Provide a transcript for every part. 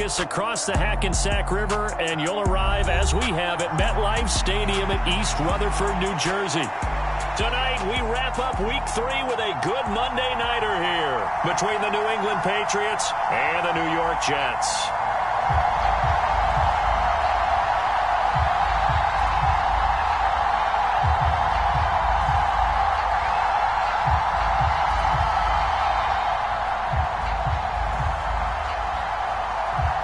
Across the Hackensack River, and you'll arrive, as we have, at MetLife Stadium at East Rutherford, New Jersey. Tonight, we wrap up Week 3 with a good Monday nighter here between the New England Patriots and the New York Jets.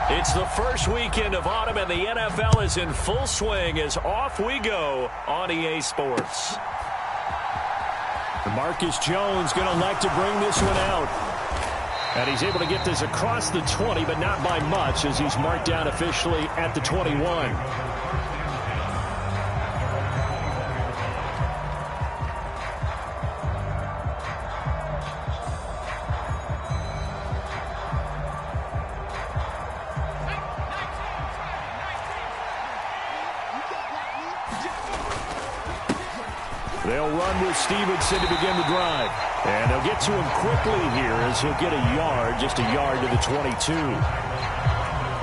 It's the first weekend of autumn, and the NFL is in full swing as off we go on EA Sports. Marcus Jones going to elect to bring this one out. And he's able to get this across the 20, but not by much, as he's marked down officially at the 21. They'll run with Stevenson to begin the drive. And they'll get to him quickly here as he'll get a yard, just a yard to the 22.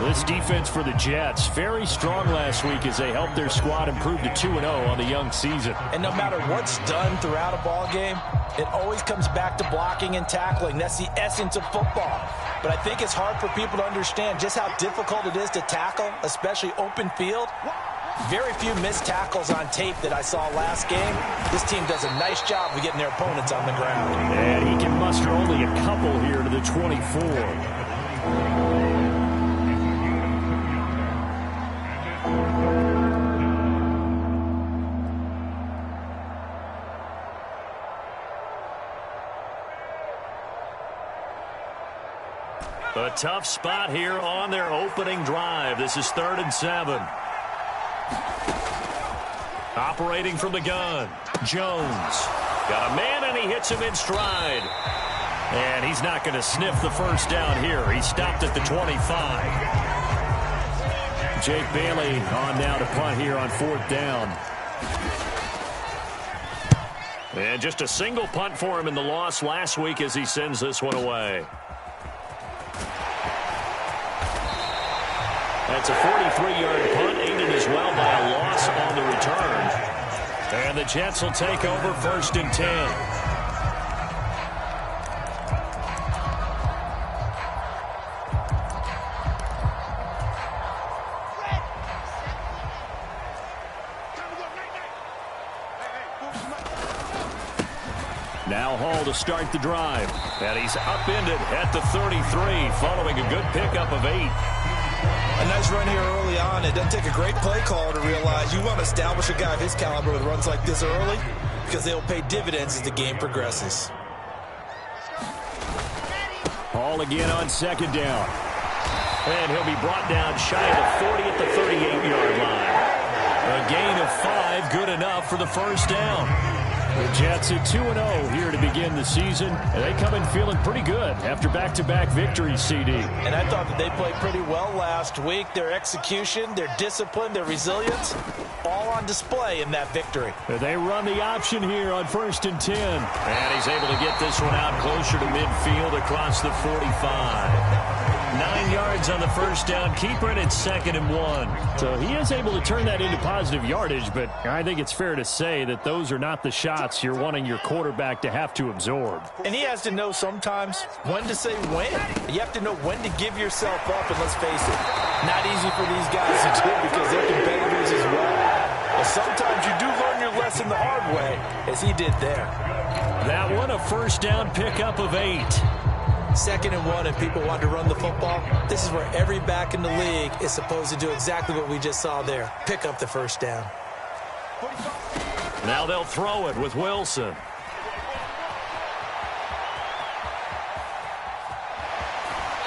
This defense for the Jets, very strong last week as they helped their squad improve to 2-0 on the young season. And no matter what's done throughout a ball game, it always comes back to blocking and tackling. That's the essence of football. But I think it's hard for people to understand just how difficult it is to tackle, especially open field. Very few missed tackles on tape that I saw last game. This team does a nice job of getting their opponents on the ground. And he can muster only a couple here to the 24. A tough spot here on their opening drive. This is 3rd and 7. Operating from the gun, Jones. Got a man, and he hits him in stride. And he's not going to sniff the first down here. He stopped at the 25. Jake Bailey on now to punt here on 4th down. And just a single punt for him in the loss last week as he sends this one away. That's a 43-yard punt, aided as well by a loss on the return. And the Jets will take over 1st and 10. Now Hall to start the drive. And he's upended at the 33 following a good pickup of 8. A nice run here early on. It doesn't take a great play call to realize you want to establish a guy of his caliber with runs like this early, because they'll pay dividends as the game progresses. Hall again on 2nd down. And he'll be brought down shy of the 40 at the 38-yard line. A gain of 5, good enough for the 1st down. The Jets at 2-0 here to begin the season. And they come in feeling pretty good after back-to-back victories, CD. And I thought that they played pretty well last week. Their execution, their discipline, their resilience, all on display in that victory. They run the option here on 1st and 10. And he's able to get this one out closer to midfield across the 45. 9 yards on the 1st down. Keeper it at 2nd and 1. So he is able to turn that into positive yardage, but I think it's fair to say that those are not the shots you're wanting your quarterback to have to absorb. And he has to know sometimes when to say when. You have to know when to give yourself up, and let's face it, not easy for these guys to do because they're competitors as well. But sometimes you do learn your lesson the hard way, as he did there. That one, a 1st down pickup of 8. 2nd and 1, and people want to run the football. This is where every back in the league is supposed to do exactly what we just saw there. Pick up the 1st down. Now they'll throw it with Wilson.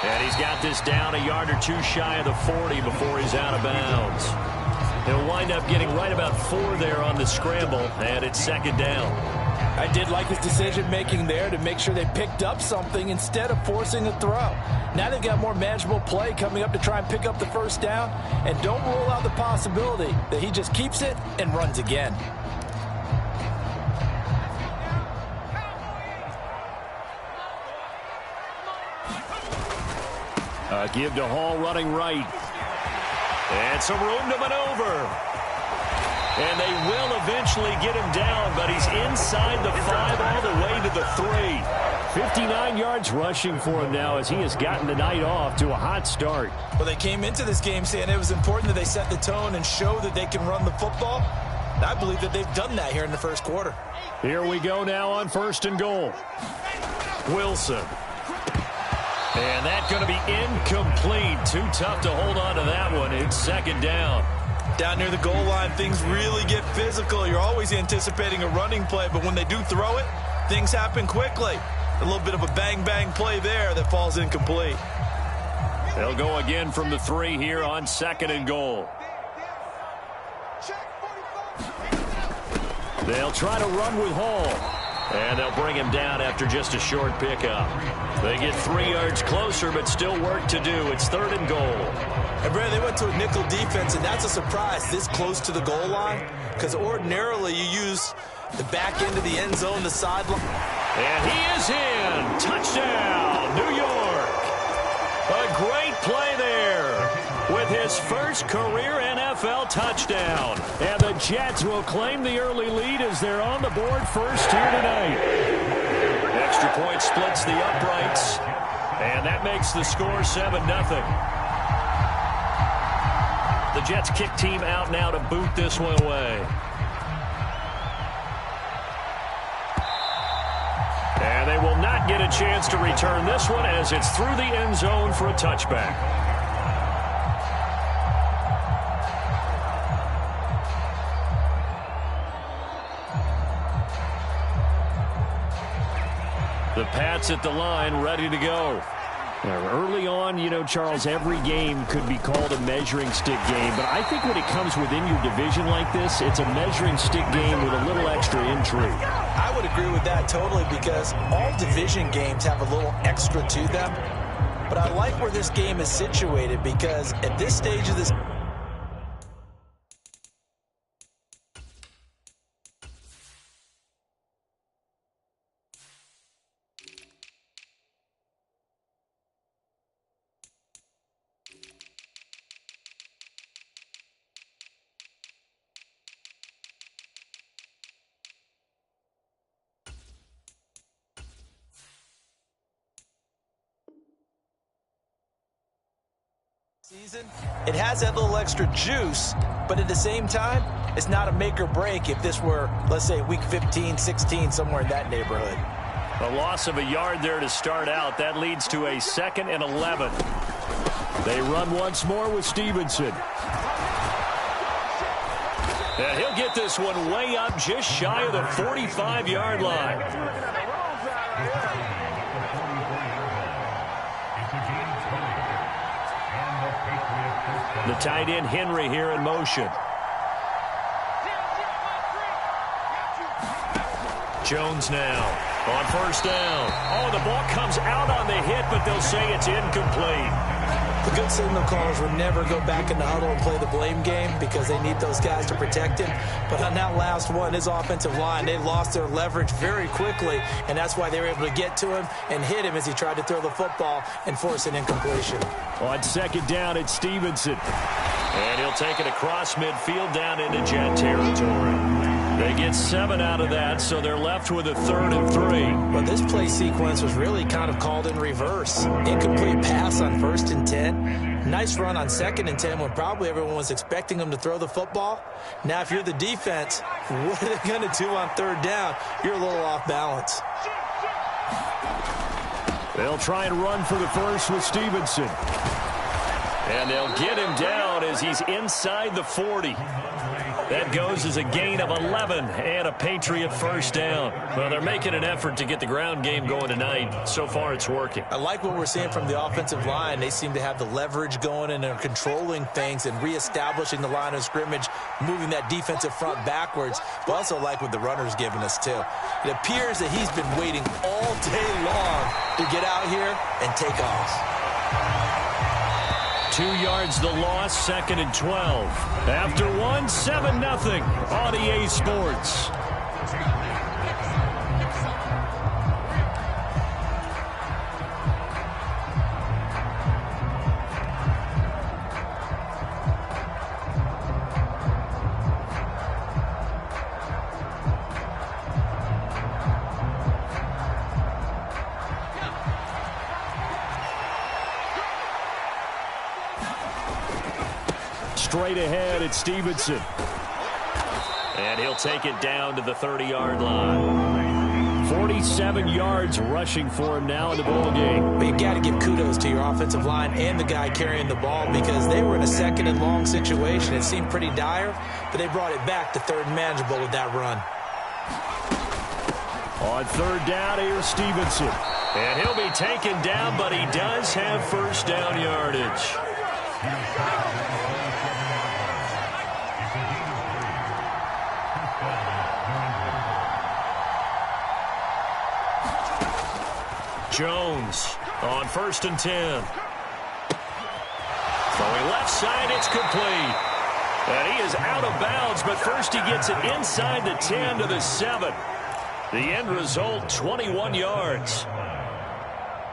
And he's got this down a yard or 2 shy of the 40 before he's out of bounds. He'll wind up getting right about 4 there on the scramble, and it's 2nd down. I did like his decision-making there to make sure they picked up something instead of forcing a throw. Now they've got more manageable play coming up to try and pick up the 1st down, and don't rule out the possibility that he just keeps it and runs again. Give to Hall running right. And some room to maneuver. And they will eventually get him down, but he's inside the 5 all the way to the 3. 59 yards rushing for him now as he has gotten the night off to a hot start. Well, they came into this game saying it was important that they set the tone and show that they can run the football. And I believe that they've done that here in the first quarter. Here we go now on 1st and goal. Wilson. And that's going to be incomplete. Too tough to hold on to that one. It's 2nd down. Down near the goal line, things really get physical. You're always anticipating a running play, but when they do throw it, things happen quickly. A little bit of a bang-bang play there that falls incomplete. They'll go again from the 3 here on 2nd and goal. They'll try to run with Hall. And they'll bring him down after just a short pickup. They get 3 yards closer, but still work to do. It's 3rd and goal. And Brad, they went to a nickel defense, and that's a surprise this close to the goal line, because ordinarily you use the back end of the end zone, the sideline. And he is in. Touchdown, New York. A great play there with his first career NFL touchdown. And the Jets will claim the early lead as they're on the board first here tonight. Extra point splits the uprights, and that makes the score 7-0. The Jets kick team out now to boot this one away. And they will not get a chance to return this one as it's through the end zone for a touchback. The Pats at the line, ready to go. Early on, you know, Charles, every game could be called a measuring stick game, but I think when it comes within your division like this, it's a measuring stick game with a little extra intrigue. I would agree with that totally, because all division games have a little extra to them. But I like where this game is situated, because at this stage of this season, it has that little extra juice, but at the same time, it's not a make or break if this were, let's say, week 15, 16, somewhere in that neighborhood. A loss of a yard there to start out. That leads to a 2nd and 11. They run once more with Stevenson. And he'll get this one way up just shy of the 45-yard line. The tight end Henry here in motion. Jones now on 1st down. Oh, the ball comes out on the hit, but they'll say it's incomplete. The good signal callers would never go back in the huddle and play the blame game because they need those guys to protect him. But on that last one, his offensive line, they lost their leverage very quickly, and that's why they were able to get to him and hit him as he tried to throw the football and force an incompletion. On 2nd down, it's Stevenson. And he'll take it across midfield down into Jet territory. They get 7 out of that, so they're left with a 3rd and 3. Well, this play sequence was really kind of called in reverse. Incomplete pass on 1st and 10. Nice run on 2nd and 10 when probably everyone was expecting them to throw the football. Now, if you're the defense, what are they going to do on 3rd down? You're a little off balance. They'll try and run for the first with Stevenson. And they'll get him down as he's inside the 40. That goes as a gain of 11 and a Patriot 1st down. Well, they're making an effort to get the ground game going tonight. So far, it's working. I like what we're seeing from the offensive line. They seem to have the leverage going and are controlling things and reestablishing the line of scrimmage, moving that defensive front backwards. But I also like what the runner's giving us, too. It appears that he's been waiting all day long to get out here and take off. 2 yards the loss, 2nd and 12. After 7-0 on EA Sports. straight ahead. It's Stevenson. And he'll take it down to the 30-yard line. 47 yards rushing for him now in the ball game. But you got to give kudos to your offensive line and the guy carrying the ball because they were in a second and long situation. It seemed pretty dire, but they brought it back to third and manageable with that run. On third down, here's Stevenson. And he'll be taken down, but he does have first down yardage. Jones on 1st and 10. Throwing left side, it's complete. And he is out of bounds, but first he gets it inside the 10 to the 7. The end result, 21 yards.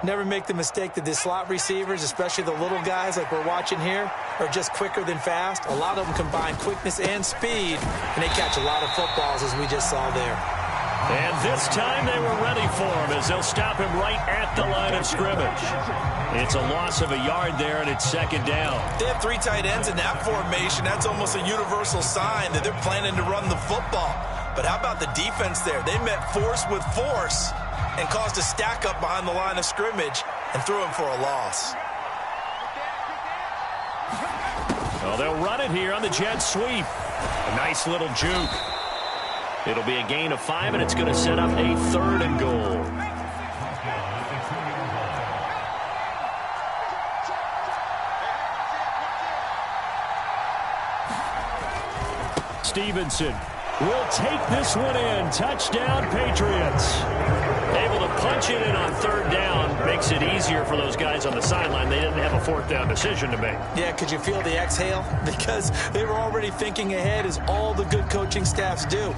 Never make the mistake that the slot receivers, especially the little guys like we're watching here, are just quicker than fast. A lot of them combine quickness and speed, and they catch a lot of footballs as we just saw there. And this time they were ready for him as they'll stop him right at the line of scrimmage. It's a loss of a yard there, and it's second down. They have 3 tight ends in that formation. That's almost a universal sign that they're planning to run the football. But how about the defense there? They met force with force and caused a stack up behind the line of scrimmage and threw him for a loss. Well, they'll run it here on the jet sweep. A nice little juke. It'll be a gain of 5, and it's going to set up a 3rd and goal. Stevenson will take this one in. Touchdown, Patriots. Able to punch it in on 3rd down. Makes it easier for those guys on the sideline. They didn't have a 4th down decision to make. Yeah, could you feel the exhale? Because they were already thinking ahead, as all the good coaching staffs do.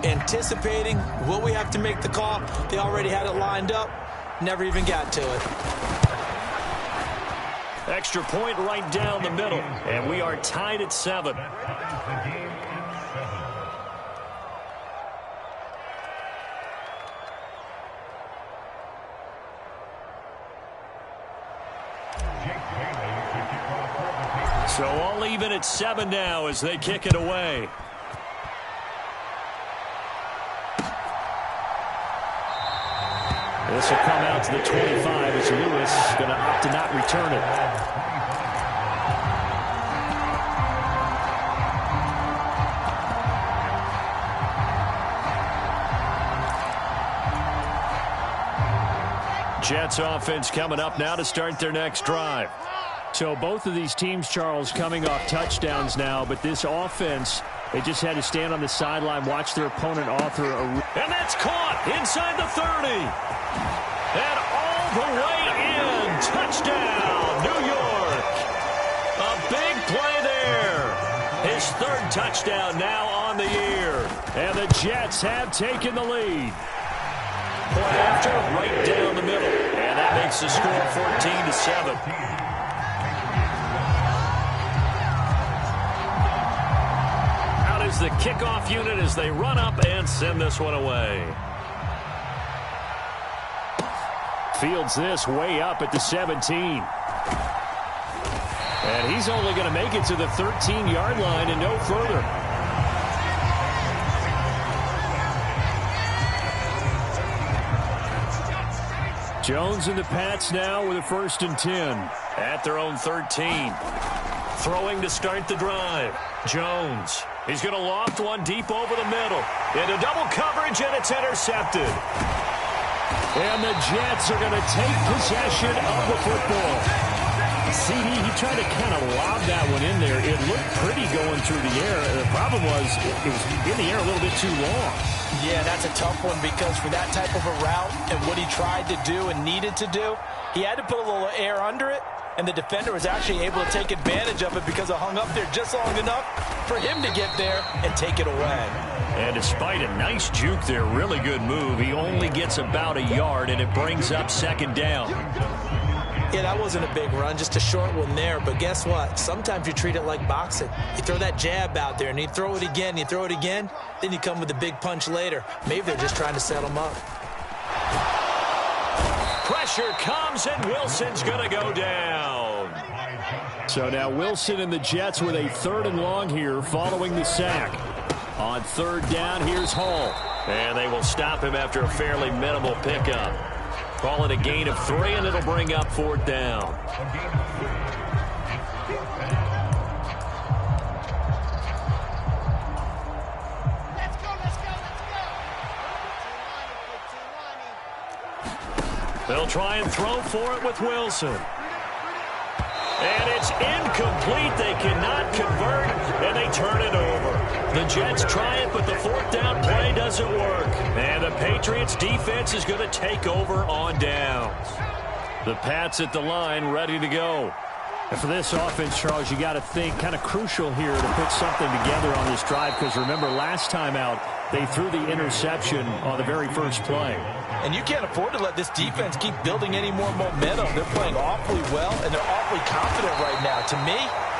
Anticipating, will we have to make the call? They already had it lined up. Never even got to it. Extra point right down the middle. And we are tied at 7. So all even at 7 now as they kick it away. This will come out to the 25 as Lewis going to opt to not return it. Jets offense coming up now to start their next drive. So both of these teams, Charles, coming off touchdowns now, but this offense, they just had to stand on the sideline, watch their opponent author a... And that's caught inside the 30. And all the way in. Touchdown, New York. A big play there. His 3rd touchdown now on the year. And the Jets have taken the lead. Point after, right down the middle. And that makes the score 14-7. Is the kickoff unit as they run up and send this one away. Fields this way up at the 17. And he's only going to make it to the 13-yard line and no further. Jones and the Pats now with a 1st and 10 at their own 13. Throwing to start the drive. Jones. He's going to loft one deep over the middle. Into double coverage, and it's intercepted. And the Jets are going to take possession of the football. CD, he tried to kind of lob that one in there. It looked pretty going through the air. The problem was it was in the air a little bit too long. Yeah, that's a tough one because for that type of a route and what he tried to do and needed to do, he had to put a little air under it. And the defender was actually able to take advantage of it because it hung up there just long enough for him to get there and take it away. And despite a nice juke there, really good move, he only gets about a yard, and it brings up 2nd down. Yeah, that wasn't a big run, just a short one there. But guess what? Sometimes you treat it like boxing. You throw that jab out there, and you throw it again, you throw it again, then you come with a big punch later. Maybe they're just trying to set him up. Pressure comes, and Wilson's going to go down. So now Wilson and the Jets with a 3rd and long here following the sack. On 3rd down, here's Hall. And they will stop him after a fairly minimal pickup. Call it a gain of 3, and it'll bring up 4th down. They'll try and throw for it with Wilson. And it's incomplete. They cannot convert, and they turn it over. The Jets try it, but the 4th down play doesn't work. And the Patriots defense is going to take over on downs. The Pats at the line, ready to go. And for this offense, Charles, you got to think kind of crucial here to put something together on this drive, because remember last time out, they threw the interception on the very first play. And you can't afford to let this defense keep building any more momentum. They're playing awfully well, and they're awfully confident right now. To me,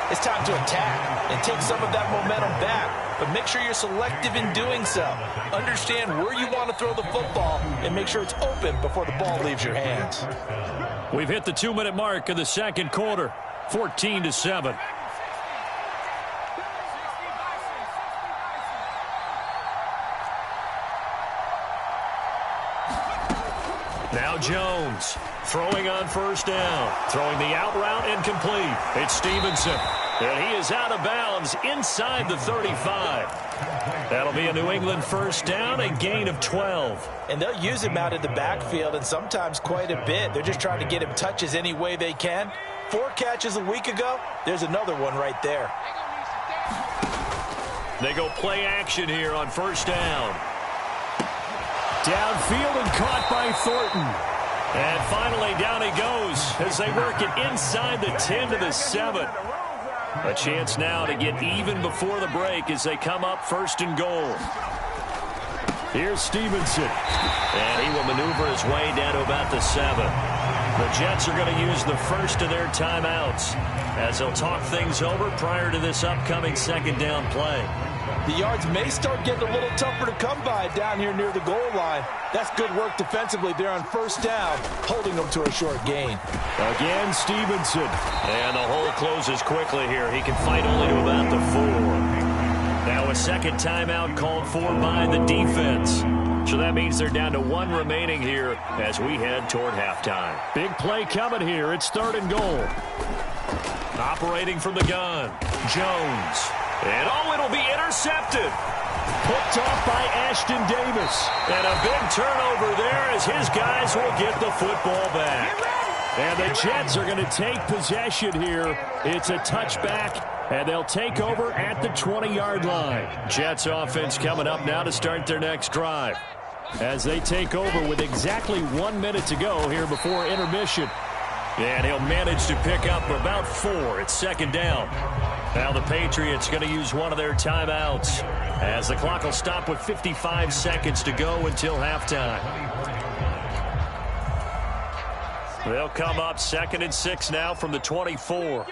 it's time to attack and take some of that momentum back. But make sure you're selective in doing so. Understand where you want to throw the football and make sure it's open before the ball leaves your hands. We've hit the 2-minute mark of the second quarter. 14-7. Now Jones throwing on 1st down. Throwing the out route incomplete. It's Stevenson. And he is out of bounds inside the 35. That'll be a New England 1st down, a gain of 12. And they'll use him out in the backfield, and sometimes quite a bit. They're just trying to get him touches any way they can. 4 catches a week ago. There's another one right there. They go play action here on 1st down. Downfield and caught by Thornton. And finally down he goes as they work it inside the 10 to the 7. A chance now to get even before the break as they come up 1st and goal. Here's Stevenson. And he will maneuver his way down to about the 7. The Jets are going to use the first of their timeouts as they'll talk things over prior to this upcoming 2nd down play. The yards may start getting a little tougher to come by down here near the goal line. That's good work defensively there on 1st down, holding them to a short gain. Again, Stevenson. And the hole closes quickly here. He can fight only to about the 4. Now a 2nd timeout called for by the defense. So that means they're down to 1 remaining here as we head toward halftime. Big play coming here. It's 3rd and goal. Operating from the gun, Jones. And it'll be intercepted. Picked off by Ashton Davis. And a big turnover there as his guys will get the football back. And the Jets are going to take possession here. It's a touchback, and they'll take over at the 20-yard line. Jets offense coming up now to start their next drive as they take over with exactly 1 minute to go here before intermission. And he'll manage to pick up about 4. It's 2nd down. Now the Patriots going to use one of their timeouts as the clock will stop with 55 seconds to go until halftime. They'll come up 2nd and 6 now from the 24.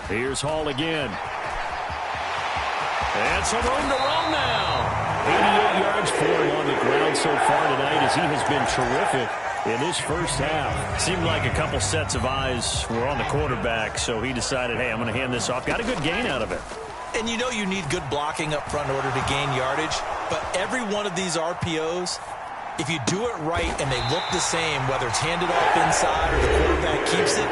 Here's Hall again. And some room to run now. 88 yards for him on the ground so far tonight as he has been terrific in this first half. Seemed like a couple sets of eyes were on the quarterback, so he decided, hey, I'm going to hand this off. Got a good gain out of it. And you know you need good blocking up front in order to gain yardage, but every one of these RPOs, if you do it right and they look the same, whether it's handed off inside or the quarterback keeps it,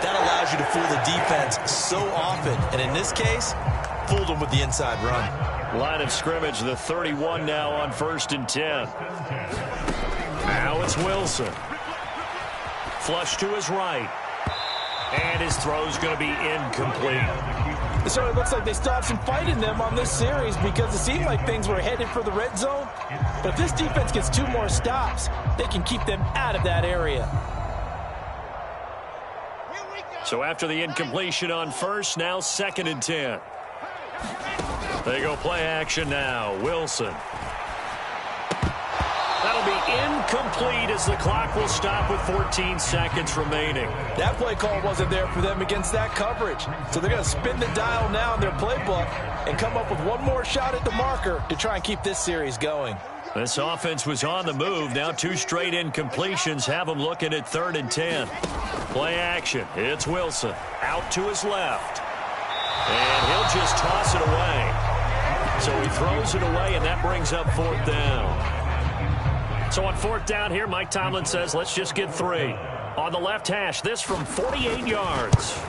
that allows you to fool the defense so often. And in this case, fooled them with the inside run. Line of scrimmage, the 31 now on 1st and 10. Now it's Wilson. Flush to his right. And his throw's going to be incomplete. It certainly looks like they stopped some fight in them on this series because it seemed like things were headed for the red zone. But if this defense gets 2 more stops, they can keep them out of that area. So after the incompletion on 1st, now 2nd and 10. They go play action now. Wilson. That'll be incomplete as the clock will stop with 14 seconds remaining. That play call wasn't there for them against that coverage. So they're going to spin the dial now in their playbook and come up with 1 more shot at the marker to try and keep this series going. This offense was on the move. Now 2 straight incompletions have them looking at 3rd and 10. Play action. It's Wilson. Out to his left. And he'll just toss it away. So he throws it away, and that brings up 4th down. So on 4th down here, Mike Tomlin says, let's just get 3. On the left hash, this from 48 yards.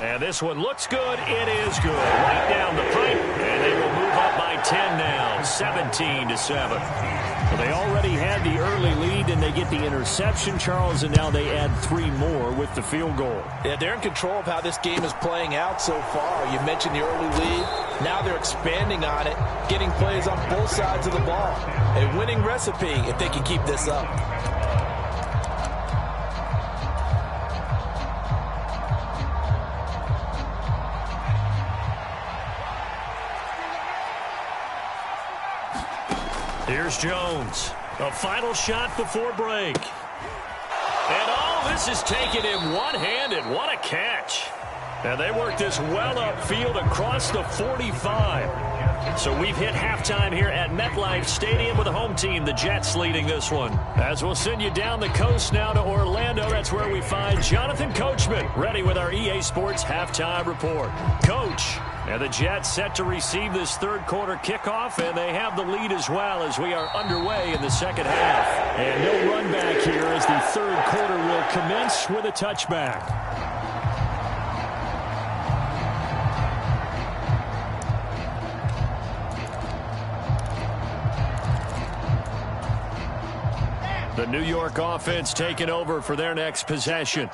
And this one looks good. It is good. Right down the pipe. And they will move up by 10 now. 17-7. Well, they already had the early lead, and they get the interception, Charles, and now they add 3 more with the field goal. Yeah, they're in control of how this game is playing out so far. You mentioned the early lead. Now they're expanding on it, getting plays on both sides of the ball. A winning recipe if they can keep this up. Here's Jones. A final shot before break. And this is taken him one-handed. What a catch. And they work this well upfield across the 45. So we've hit halftime here at MetLife Stadium with the home team, the Jets, leading this one. As we'll send you down the coast now to Orlando, that's where we find Jonathan Coachman, ready with our EA Sports halftime report. Coach. And the Jets set to receive this third quarter kickoff, and they have the lead as well as we are underway in the second half. And no run back here as the third quarter will commence with a touchback. The New York offense taking over for their next possession.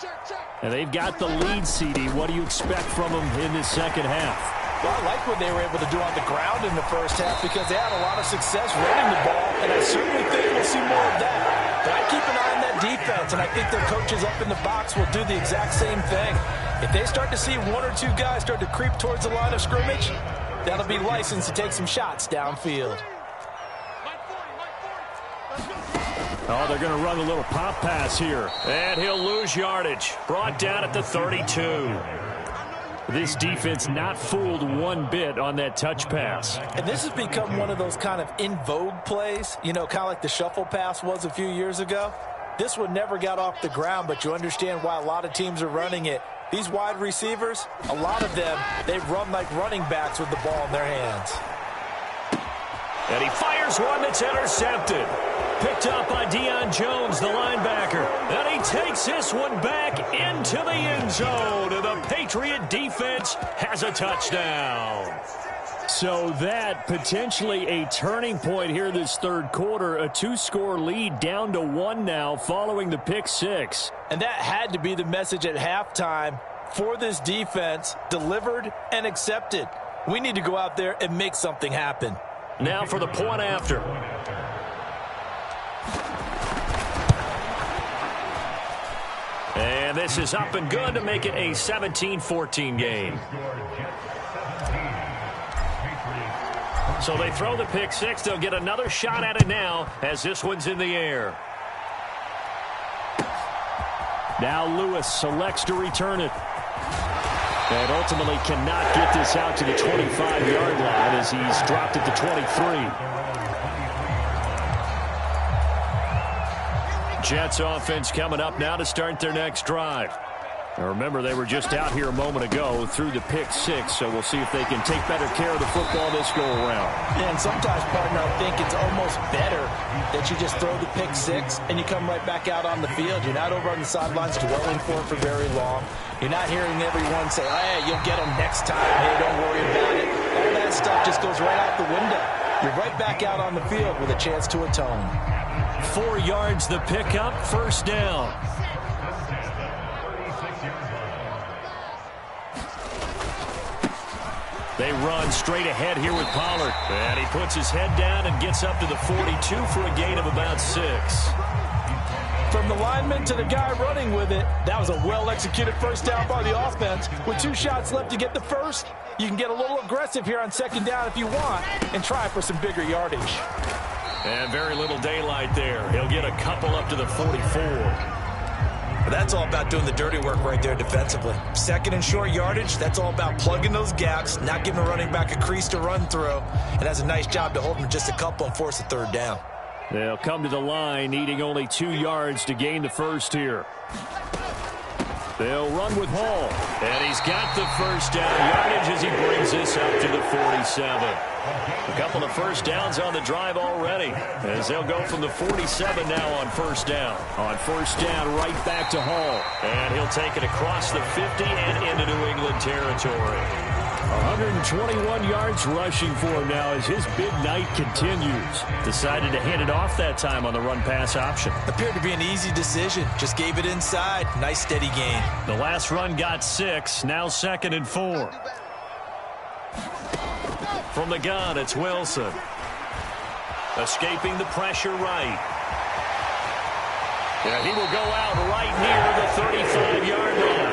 And they've got the lead, CD. What do you expect from them in this second half? Well, I like what they were able to do on the ground in the first half because they had a lot of success running the ball, and I certainly think we'll see more of that. But I keep an eye on that defense, and I think their coaches up in the box will do the exact same thing. If they start to see 1 or 2 guys start to creep towards the line of scrimmage, that'll be licensed to take some shots downfield. Oh, they're going to run a little pop pass here. And he'll lose yardage. Brought down at the 32. This defense not fooled one bit on that touch pass. And this has become one of those kind of in vogue plays, you know, kind of like the shuffle pass was a few years ago. This one never got off the ground, but you understand why a lot of teams are running it. These wide receivers, a lot of them, they run like running backs with the ball in their hands. And he fires one that's intercepted. Picked up by Deion Jones, the linebacker. And he takes this one back into the end zone. And the Patriot defense has a touchdown. So that potentially a turning point here this third quarter. A 2-score lead down to 1 now following the pick 6. And that had to be the message at halftime for this defense. Delivered and accepted. We need to go out there and make something happen. Now for the point after. And this is up and good to make it a 17-14 game. So they throw the pick 6. They'll get another shot at it now as this one's in the air. Now Lewis selects to return it. And ultimately cannot get this out to the 25-yard line as he's dropped it to 23. Jets offense coming up now to start their next drive. Now remember, they were just out here a moment ago through the pick 6, so we'll see if they can take better care of the football this go-around. Yeah, and sometimes, partner, I think it's almost better that you just throw the pick 6 and you come right back out on the field. You're not over on the sidelines dwelling for it for very long. You're not hearing everyone say, oh, hey, you'll get them next time. Hey, don't worry about it. All that stuff just goes right out the window. You're right back out on the field with a chance to atone. 4 yards the pickup, first down. They run straight ahead here with Pollard. And he puts his head down and gets up to the 42 for a gain of about 6. From the lineman to the guy running with it, that was a well-executed first down by the offense. With 2 shots left to get the first, you can get a little aggressive here on second down if you want and try for some bigger yardage. And very little daylight there. He'll get a couple up to the 44. But that's all about doing the dirty work right there defensively. Second and short yardage, that's all about plugging those gaps, not giving a running back a crease to run through, and has a nice job to hold him just a couple and force a third down. They'll come to the line needing only 2 yards to gain the first here. They'll run with Hall. And he's got the first down yardage as he brings this up to the 47. A couple of first downs on the drive already, as they'll go from the 47 now on first down. On first down, right back to Hall. And he'll take it across the 50 and into New England territory. 121 yards rushing for him now as his big night continues. Decided to hand it off that time on the run-pass option. Appeared to be an easy decision. Just gave it inside. Nice steady gain. The last run got 6. Now 2nd and 4. From the gun, it's Wilson. Escaping the pressure right. And he will go out right near the 35-yard line.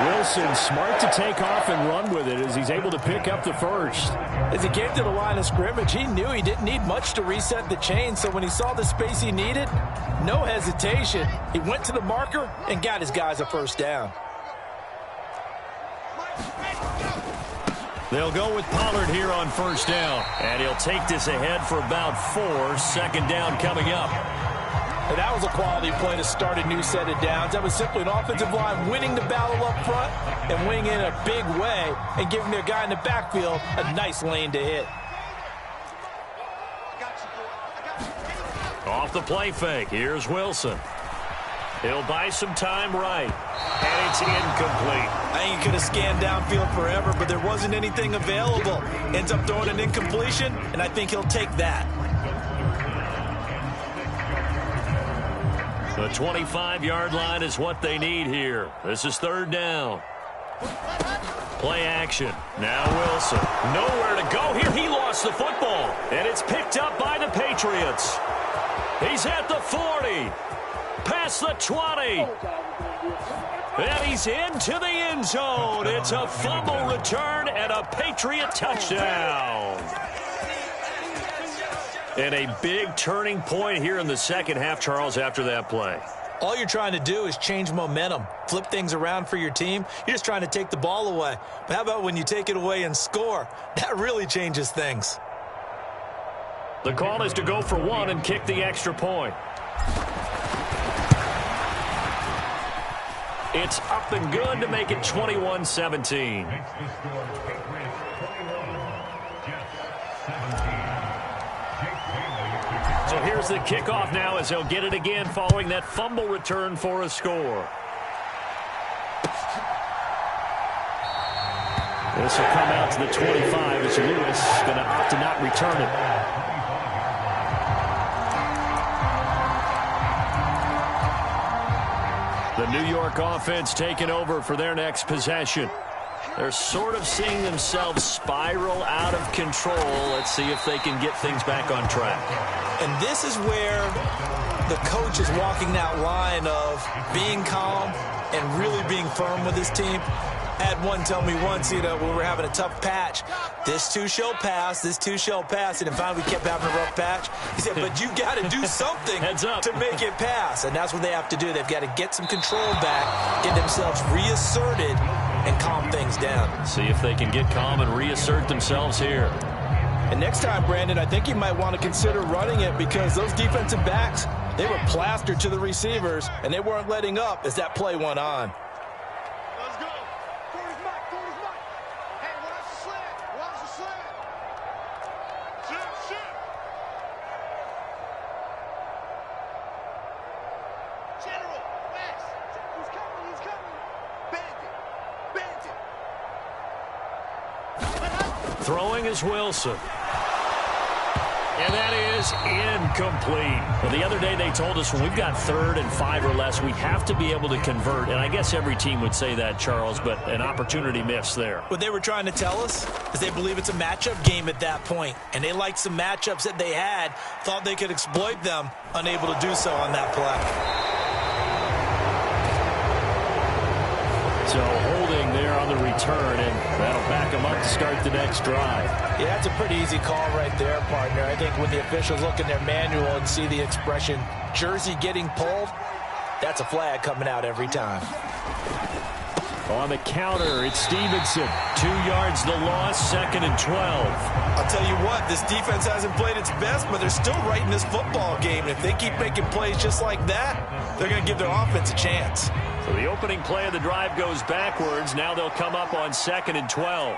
Wilson smart to take off and run with it as he's able to pick up the first. As he came to the line of scrimmage, he knew he didn't need much to reset the chain, so when he saw the space he needed, no hesitation. He went to the marker and got his guys a first down. They'll go with Pollard here on first down. And he'll take this ahead for about 4. 2nd down coming up. And that was a quality play to start a new set of downs. That was simply an offensive line winning the battle up front and winning in a big way and giving their guy in the backfield a nice lane to hit. Off the play fake, here's Wilson. He'll buy some time right. And it's incomplete. I think he could have scanned downfield forever, but there wasn't anything available. Ends up throwing an incompletion, and I think he'll take that. The 25-yard line is what they need here. This is 3rd down. Play action. Now Wilson. Nowhere to go here. He lost the football. And it's picked up by the Patriots. He's at the 40. Past the 20. And he's into the end zone. It's a fumble return and a Patriot touchdown. And a big turning point here in the second half, Charles, after that play. All you're trying to do is change momentum, flip things around for your team. You're just trying to take the ball away. But how about when you take it away and score? That really changes things. The call is to go for 1 and kick the extra point. It's up and good to make it 21-17. So here's the kickoff now as they'll get it again following that fumble return for a score. This will come out to the 25 as Lewis going to opt to not return it. The New York offense taking over for their next possession. They're sort of seeing themselves spiral out of control. Let's see if they can get things back on track. And this is where the coach is walking that line of being calm and really being firm with his team. I had one tell me once, when we were having a tough patch, this too shall pass, this too shall pass, and finally we kept having a rough patch. He said, but you got to do something to make it pass, and that's what they have to do. They've got to get some control back, get themselves reasserted, and calm things down. See if they can get calm and reassert themselves here. And next time, Brandon, I think you might want to consider running it because those defensive backs, they were plastered to the receivers, and they weren't letting up as that play went on. Let's go. Quarter's back. Hey, watch the slant. Watch the slant. Shit. General, West. He's coming. Bandit. Throwing is Wilson. And that is incomplete. Well, the other day they told us when we've got 3rd and 5 or less, we have to be able to convert. And I guess every team would say that, Charles, but an opportunity missed there. What they were trying to tell us is they believe it's a matchup game at that point. And they liked some matchups that they had, thought they could exploit them, unable to do so on that play. So holding there on the return, and that'll back them up to start the next drive. Yeah, that's a pretty easy call right there, partner. I think when the officials look in their manual and see the expression, jersey getting pulled, that's a flag coming out every time. On the counter, it's Stevenson. 2 yards the loss, 2nd and 12. I'll tell you what, this defense hasn't played its best, but they're still right in this football game. If they keep making plays just like that, they're going to give their offense a chance. So the opening play of the drive goes backwards. Now they'll come up on 2nd and 12.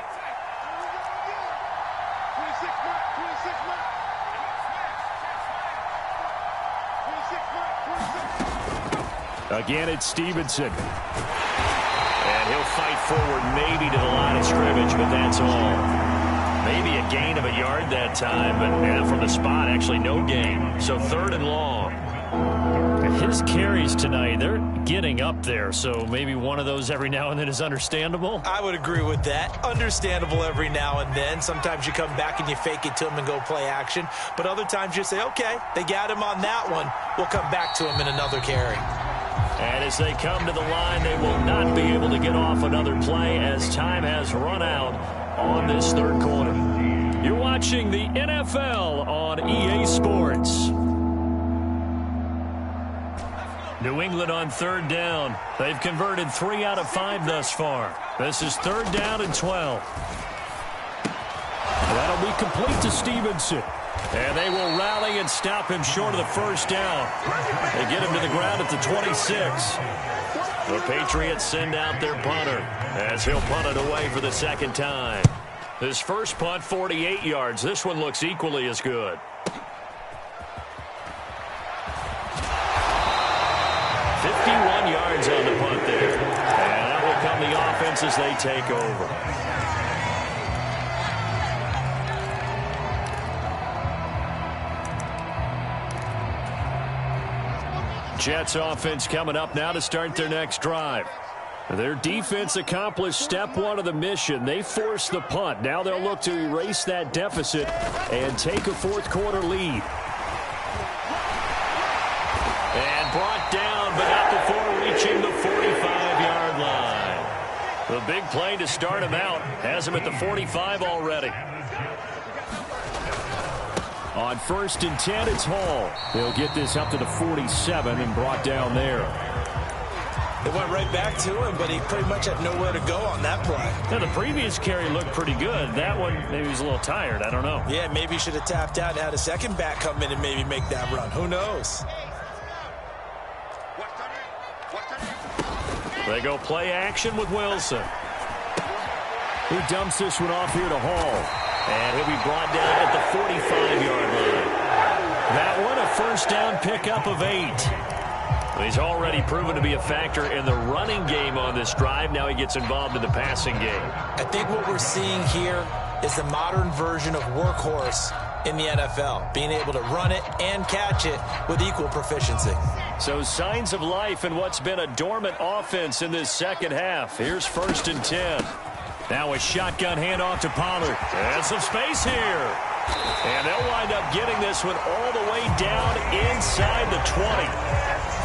Again, it's Stevenson. And he'll fight forward maybe to the line of scrimmage, but that's all. Maybe a gain of a yard that time, but from the spot, actually no gain. So 3rd and long. His carries tonight, they're getting up there, so maybe one of those every now and then is understandable. I would agree with that. Understandable every now and then. Sometimes you come back and you fake it to him and go play action. But other times you say, okay, they got him on that one. We'll come back to him in another carry. And as they come to the line, they will not be able to get off another play as time has run out on this 3rd quarter. You're watching the NFL on EA Sports. New England on 3rd down. They've converted 3 out of 5 thus far. This is 3rd down and 12. That'll be complete to Stevenson. And they will rally and stop him short of the 1st down. They get him to the ground at the 26. The Patriots send out their punter as he'll punt it away for the 2nd time. His first punt, 48 yards. This one looks equally as good. 51 yards on the punt there. And that will come the offense as they take over. Jets offense coming up now to start their next drive. Their defense accomplished step 1 of the mission. They forced the punt. Now they'll look to erase that deficit and take a 4th quarter lead. And brought down, but not before reaching the 45-yard line. The big play to start him out has him at the 45 already. On 1st and 10, it's Hall. They'll get this up to the 47 and brought down there. They went right back to him, but he pretty much had nowhere to go on that play. Now, the previous carry looked pretty good. That one, maybe he was a little tired. I don't know. Yeah, maybe he should have tapped out and had a second back come in and maybe make that run. Who knows? They go play action with Wilson. He dumps this one off here to Hall. And he'll be brought down at the 45-yard line. That one, a 1st down pickup of 8. He's already proven to be a factor in the running game on this drive. Now he gets involved in the passing game. I think what we're seeing here is the modern version of workhorse in the NFL, being able to run it and catch it with equal proficiency. So signs of life in what's been a dormant offense in this 2nd half. Here's 1st and 10. Now a shotgun handoff to Pollard. And some space here. And they'll wind up getting this one all the way down inside the 20.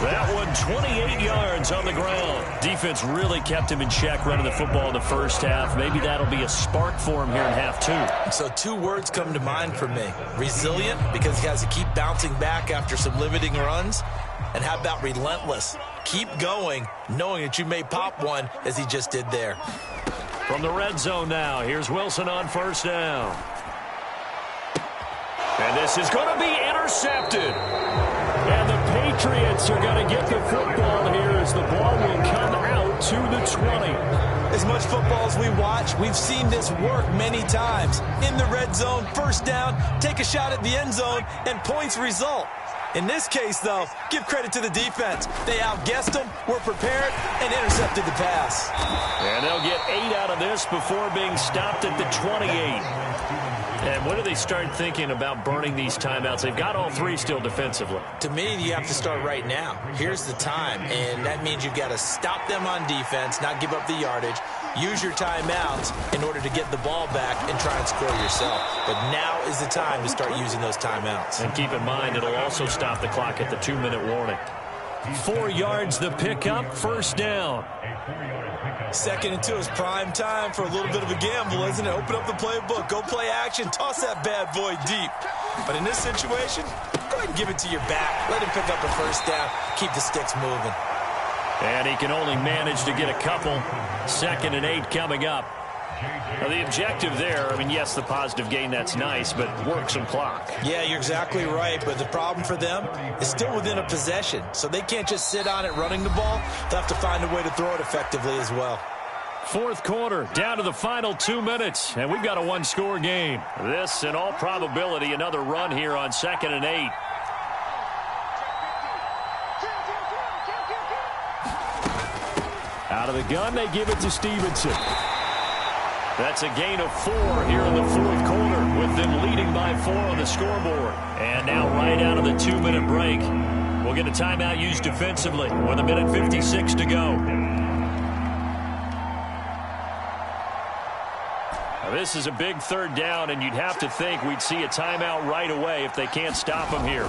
That one 28 yards on the ground. Defense really kept him in check running the football in the 1st half. Maybe that'll be a spark for him here in half 2. So 2 words come to mind for me. Resilient, because he has to keep bouncing back after some limiting runs. And how about relentless? Keep going, knowing that you may pop one as he just did there. From the red zone now, here's Wilson on 1st down. And this is going to be intercepted. And the Patriots are going to get the football here as the ball will come out to the 20. As much football as we watch, we've seen this work many times. In the red zone, 1st down, take a shot at the end zone, and points result. In this case, though, give credit to the defense. They outguessed them, were prepared, and intercepted the pass. And they'll get 8 out of this before being stopped at the 28. And when do they start thinking about burning these timeouts? They've got all 3 still defensively. To me, you have to start right now. Here's the time, and that means you've got to stop them on defense, not give up the yardage, use your timeouts in order to get the ball back and try and score yourself. But now is the time to start using those timeouts. And keep in mind, it'll also stop the clock at the 2-minute warning. 4 yards the pickup, 1st down. 2nd and 2 is prime time for a little bit of a gamble, isn't it? Open up the playbook, go play action, toss that bad boy deep. But in this situation, go ahead and give it to your back. Let him pick up a 1st down, keep the sticks moving. And he can only manage to get a couple. 2nd and 8 coming up. Now, the objective there, I mean, yes, the positive gain, that's nice, but work some clock. Yeah, you're exactly right, but the problem for them is still within a possession, so they can't just sit on it running the ball. They'll have to find a way to throw it effectively as well. Fourth quarter, down to the final 2 minutes, and we've got a one-score game. This, in all probability, another run here on 2nd and 8. Out of the gun, they give it to Stevenson. That's a gain of 4 here in the fourth quarter, with them leading by 4 on the scoreboard. And now right out of the 2-minute break, we'll get a timeout used defensively with 1:56 to go. Now, this is a big third down, and you'd have to think we'd see a timeout right away if they can't stop him here.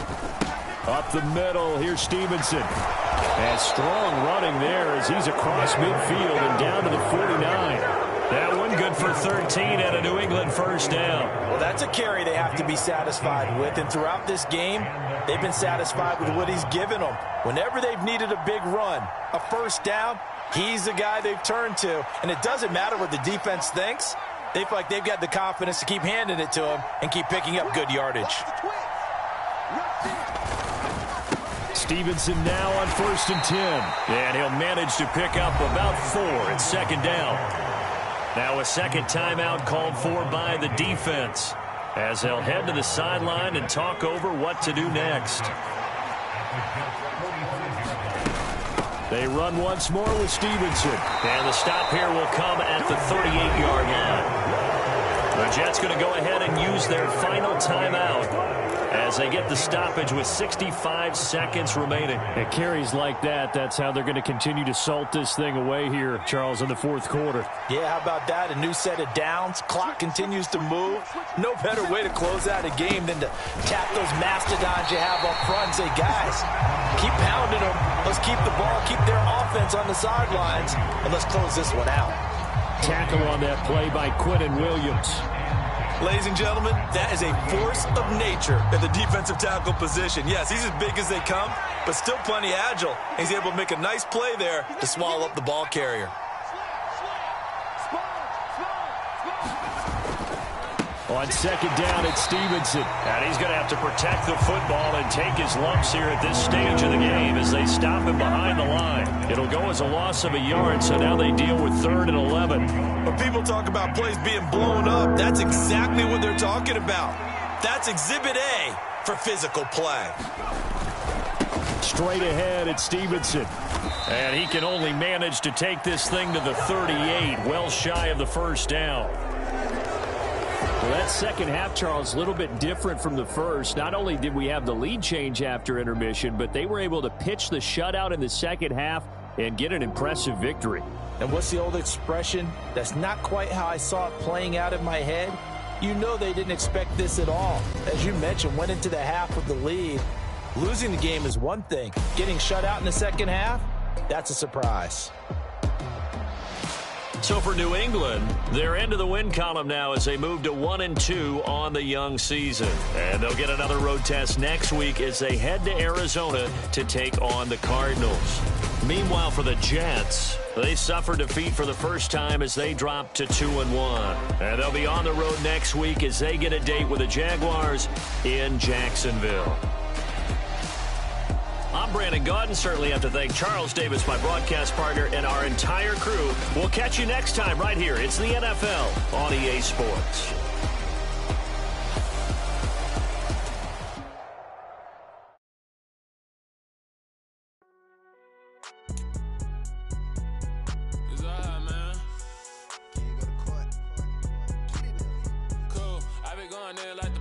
Up the middle, here's Stevenson. And strong running there as he's across midfield and down to the 49. That one good for 13 and a New England first down. Well, that's a carry they have to be satisfied with, and throughout this game, they've been satisfied with what he's given them. Whenever they've needed a big run, a first down, he's the guy they've turned to, and it doesn't matter what the defense thinks. They feel like they've got the confidence to keep handing it to him and keep picking up good yardage. Stevenson now on 1st and 10. And he'll manage to pick up about 4 at 2nd down. Now a second timeout called for by the defense as they'll head to the sideline and talk over what to do next. They run once more with Stevenson. And the stop here will come at the 38-yard line. The Jets going to go ahead and use their final timeout as they get the stoppage with 65 seconds remaining. At carries like that, that's how they're going to continue to salt this thing away here, Charles, in the fourth quarter. Yeah, how about that? A new set of downs. Clock continues to move. No better way to close out a game than to tap those mastodons you have up front and say, guys, keep pounding them. Let's keep the ball, keep their offense on the sidelines, and let's close this one out. Tackle on that play by Quinnen Williams. Ladies and gentlemen, that is a force of nature at the defensive tackle position. Yes, he's as big as they come, but still plenty agile. He's able to make a nice play there to swallow up the ball carrier. On 2nd down, it's Stevenson. And he's going to have to protect the football and take his lumps here at this stage of the game as they stop him behind the line. It'll go as a loss of a yard, so now they deal with 3rd and 11. When people talk about plays being blown up, that's exactly what they're talking about. That's Exhibit A for physical play. Straight ahead, it's Stevenson. And he can only manage to take this thing to the 38, well shy of the first down. Well, that second half, Charles, a little bit different from the first. Not only did we have the lead change after intermission, but they were able to pitch the shutout in the second half and get an impressive victory. And what's the old expression? That's not quite how I saw it playing out in my head. You know they didn't expect this at all. As you mentioned, went into the half with the lead. Losing the game is one thing. Getting shut out in the second half, that's a surprise. So for New England, they're into the win column now as they move to 1-2 on the young season. And they'll get another road test next week as they head to Arizona to take on the Cardinals. Meanwhile, for the Jets, they suffered defeat for the first time as they dropped to 2-1. And they'll be on the road next week as they get a date with the Jaguars in Jacksonville. I'm Brandon Gaudin. Certainly have to thank Charles Davis, my broadcast partner, and our entire crew. We'll catch you next time right here. It's the NFL on EA Sports. It's alright, man. Cool. I been going there like the